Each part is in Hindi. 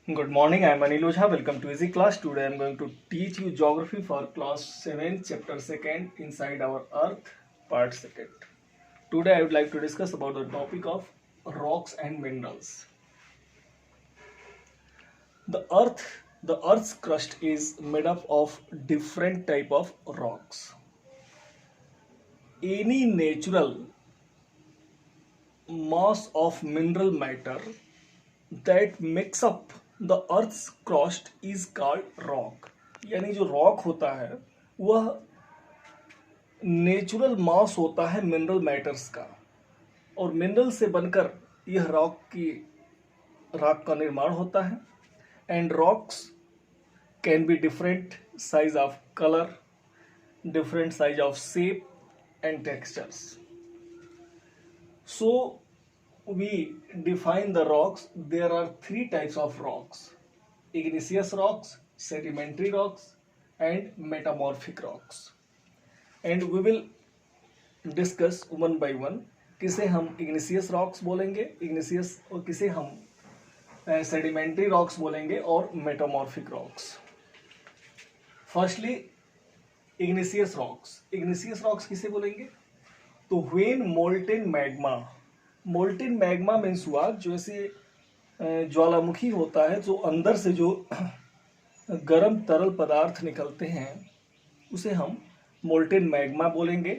Good morning, I am Anil Ojha. Welcome to Easy Class. Today I am going to teach you geography for class 7, chapter 2nd, Inside Our Earth, part 2nd. Today I would like to discuss about the topic of rocks and minerals. The Earth's crust is made up of different type of rocks. Any natural mass of mineral matter that makes up the Earth's crust is called rock. यानी जो रॉक होता है वह नेचुरल मास होता है मिनरल मैटर्स का, और मिनरल से बनकर यह रॉक का निर्माण होता है. And rocks can be different size of colour, different size of shape and textures. So we define the rocks. There are three types of rocks: igneous rocks, sedimentary rocks, and metamorphic rocks. And we will discuss one by one. किसे हम igneous rocks बोलेंगे, igneous, और किसे हम sedimentary rocks बोलेंगे, और metamorphic rocks. Firstly, igneous rocks. Igneous rocks किसे बोलेंगे? तो when मोल्टेन मैग्मा मीन्स हुआ जो ऐसे ज्वालामुखी होता है, जो अंदर से जो गर्म तरल पदार्थ निकलते हैं उसे हम मोल्टेन मैग्मा बोलेंगे.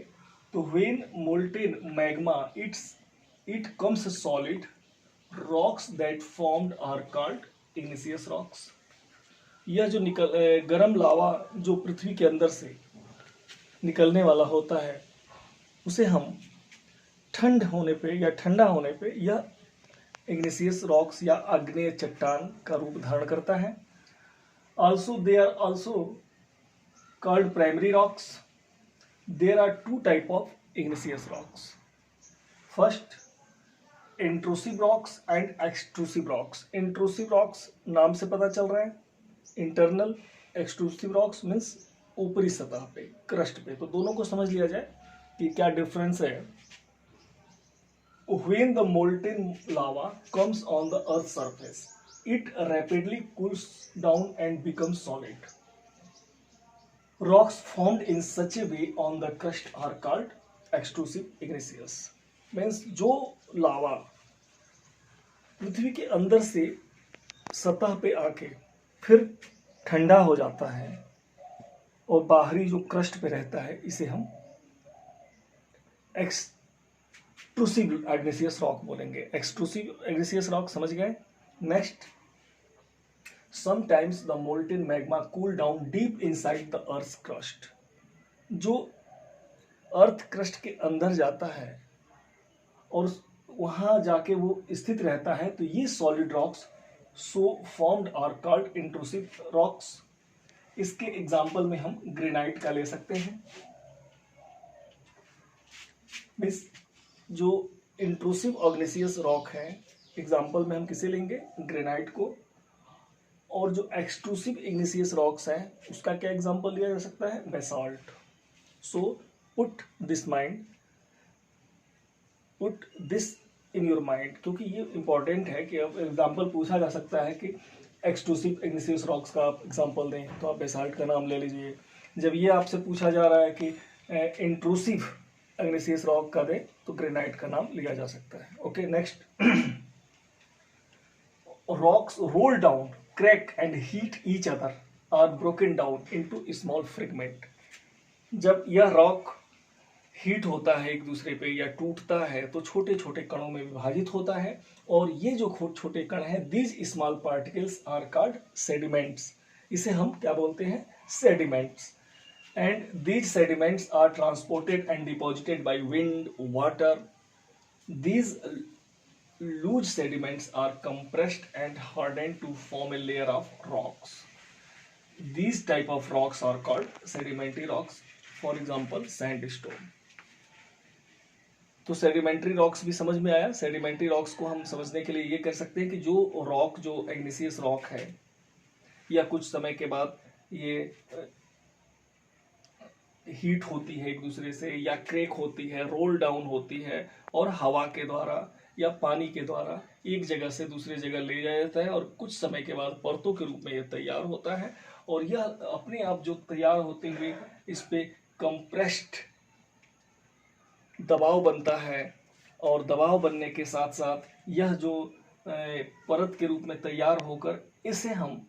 तो when molten magma it comes solid, rocks that formed are called igneous rocks. यह जो गर्म लावा जो पृथ्वी के अंदर से निकलने वाला होता है उसे हम ठंड होने पे या ठंडा होने पे यह इग्निशियस रॉक्स या आग्नेय चट्टान का रूप धारण करता है. Also they are also called primary rocks. There are two type of igneous rocks. First, intrusive rocks and extrusive rocks. Intrusive rocks नाम से पता चल रहा है इंटरनल, एक्सट्रूसिव रॉक्स मीन्स ऊपरी सतह पे, क्रस्ट पे. तो दोनों को समझ लिया जाए कि क्या डिफरेंस है. When the molten lava comes on the Earth's surface, it rapidly cools down and becomes solid. Rocks formed in such a way on the crust are called extrusive igneous. Means जो लावा पृथ्वी के अंदर से सतह पे आके फिर ठंडा हो जाता है और बाहरी जो क्रस्ट पे रहता है इसे हम एक्सट्रूसिव इग्निशियस रॉक बोलेंगे. एक्सट्रूसिव इग्निशियस रॉक समझ गए. Next, sometimes the molten magma cool down deep inside the earth crust. जो अर्थ क्रस्ट के अंदर जाता है और वहां जाके वो स्थित रहता है, तो ये solid rocks so formed are called intrusive rocks. इसके एग्जाम्पल में हम ग्रेनाइट का ले सकते हैं. मीन्स जो इंट्रूसिव ऑग्नेसियस रॉक है, एग्जाम्पल में हम किसे लेंगे? ग्रेनाइट को. और जो एक्सट्रूसिव इग्निशियस रॉक्स हैं उसका क्या एग्जाम्पल लिया जा सकता है? Basalt. So put this in your mind, क्योंकि ये इंपॉर्टेंट है कि अब एग्जाम्पल पूछा जा सकता है कि एक्सट्रूसिव इग्निशियस रॉक्स का आप एग्जाम्पल दें तो आप बेसाल्ट का नाम ले लीजिए. जब ये आपसे पूछा जा रहा है कि इंट्रूसिव इग्निशियस रॉक का दे तो ग्रेनाइट का नाम लिया जा सकता है. Okay, next, rocks roll down, crack and heat each other are broken down into small fragment. जब यह रॉक हीट होता है एक दूसरे पे या टूटता है तो छोटे छोटे कणों में विभाजित होता है, और ये जो छोटे कण हैं, these small particles are called sediments. इसे हम क्या बोलते हैं? Sediments. And these sediments are transported and deposited by wind, water. These loose sediments are compressed and hardened to form a layer of rocks. These type of rocks are called sedimentary rocks. For example, sandstone. तो सेडिमेंट्री रॉक्स भी समझ में आया. सेडिमेंट्री रॉक्स को हम समझने के लिए ये कर सकते हैं कि जो रॉक, जो इग्निशियस रॉक है, या कुछ समय के बाद ये हीट होती है एक दूसरे से, या क्रैक होती है, रोल डाउन होती है, और हवा के द्वारा या पानी के द्वारा एक जगह से दूसरी जगह ले जाया जाता है और कुछ समय के बाद परतों के रूप में यह तैयार होता है। और यह अपने आप जो तैयार होते हुए इस पे कंप्रेस्ड दबाव बनता है, और दबाव बनने के साथ साथ यह जो परत के रूप में तैयार होकर, इसे हम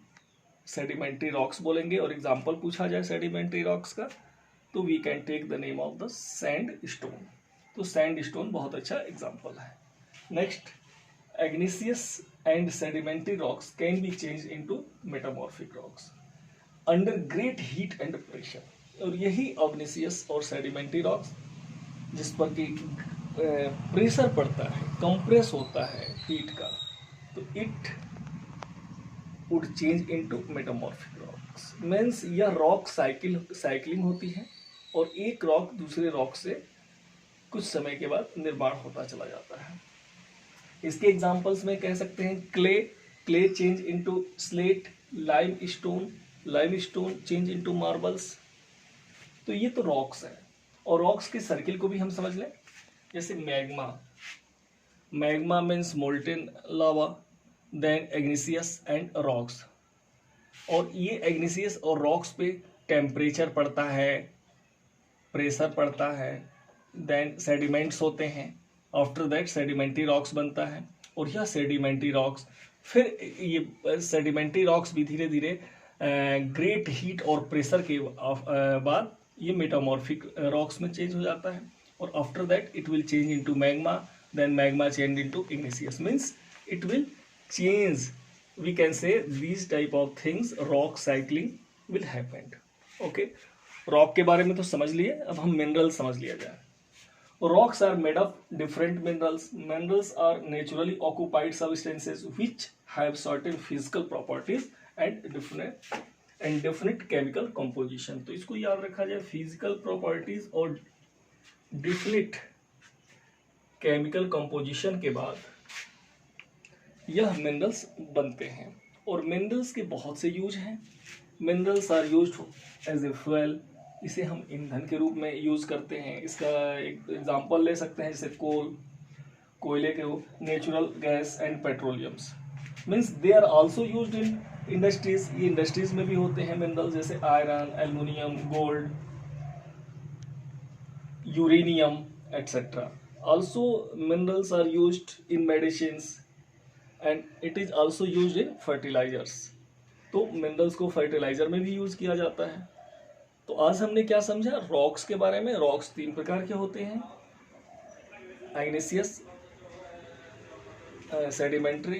सेडिमेंट्री रॉक्स बोलेंगे। और एग्जाम्पल पूछा जाए सेडिमेंट्री रॉक्स का तो we can take the name of the sandstone. तो सैंड स्टोन बहुत अच्छा एग्जाम्पल है। Next, igneous and sedimentary rocks can be changed into metamorphic rocks under great heat and pressure। और यही igneous और sedimentary rocks जिस पर कि प्रेशर पड़ता है, कंप्रेस होता है हीट का, तो it would change into metamorphic rocks. Means यह रॉक साइकिलिंग होती है और एक रॉक दूसरे रॉक से कुछ समय के बाद निर्माण होता चला जाता है। इसके एग्जाम्पल्स में कह सकते हैं clay change into slate, lime stone change into marbles. तो ये तो रॉक्स है। और रॉक्स के सर्किल को भी हम समझ लें, जैसे magma means molten lava, then igneous and rocks. और ये एग्नीशियस और रॉक्स पे टेम्परेचर पड़ता है, प्रेशर पड़ता है, देन सेडिमेंट्स होते हैं, आफ्टर दैट सेडिमेंट्री रॉक्स बनता है। और यह सेडिमेंट्री रॉक्स फिर ये सेडिमेंट्री रॉक्स भी धीरे धीरे ग्रेट हीट और प्रेशर के बाद ये मेटामॉर्फिक रॉक्स में चेंज हो जाता है। और after that it will change into magma, then magma change into igneous. Means it will change, we can say these type of things, rock cycling will happen. Okay, rock के बारे में तो समझ लिए, अब हम मिनरल समझ लिया जाए। Rocks are made of different minerals. Minerals are naturally occupied substances which have certain physical properties and definite chemical composition। तो इसको याद रखा जाए, physical properties और definite chemical composition के बाद यह मिनरल्स बनते हैं। और मिनरल्स के बहुत से यूज हैं। Minerals are used as a fuel, इसे हम ईंधन के रूप में यूज करते हैं। इसका एक एग्जांपल ले सकते हैं, जैसे कोयले के natural gas and petroleums. Means they are also used in industries, ये इंडस्ट्रीज में भी होते हैं मिनरल्स, जैसे iron, aluminium, gold, uranium etcetera. Also minerals are used in medicines and it is also used in fertilizers. तो मिनरल्स को फर्टिलाइजर में भी यूज किया जाता है। तो आज हमने क्या समझा रॉक्स के बारे में। रॉक्स 3 प्रकार के होते हैं, igneous, sedimentary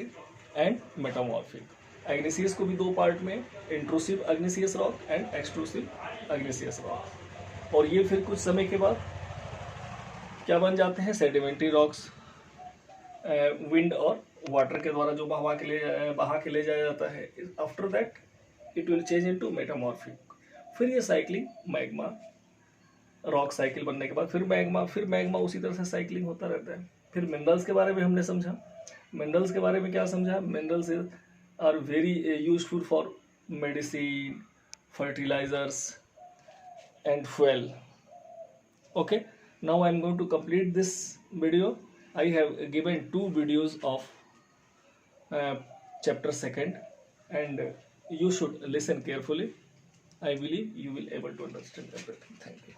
and metamorphic. igneous को भी 2 पार्ट में, intrusive igneous rock and extrusive igneous rock. और ये फिर कुछ समय के बाद क्या बन जाते हैं, सेडिमेंट्री रॉक्स, विंड और वाटर के द्वारा जो बहा के ले जाया जाता है। After that it will change into metamorphic. फिर ये साइक्लिंग मैग्मा, रॉक साइकिल बनने के बाद फिर मैग्मा उसी तरह से साइक्लिंग होता रहता है। फिर मिनरल्स के बारे में हमने समझा। मिनरल्स के बारे में क्या समझा, minerals are very useful for medicine, fertilizers and fuel. Okay, now I am going to complete this video. I have given 2 videos of chapter 2 and you should listen carefully. I believe you will able to understand everything. Thank you.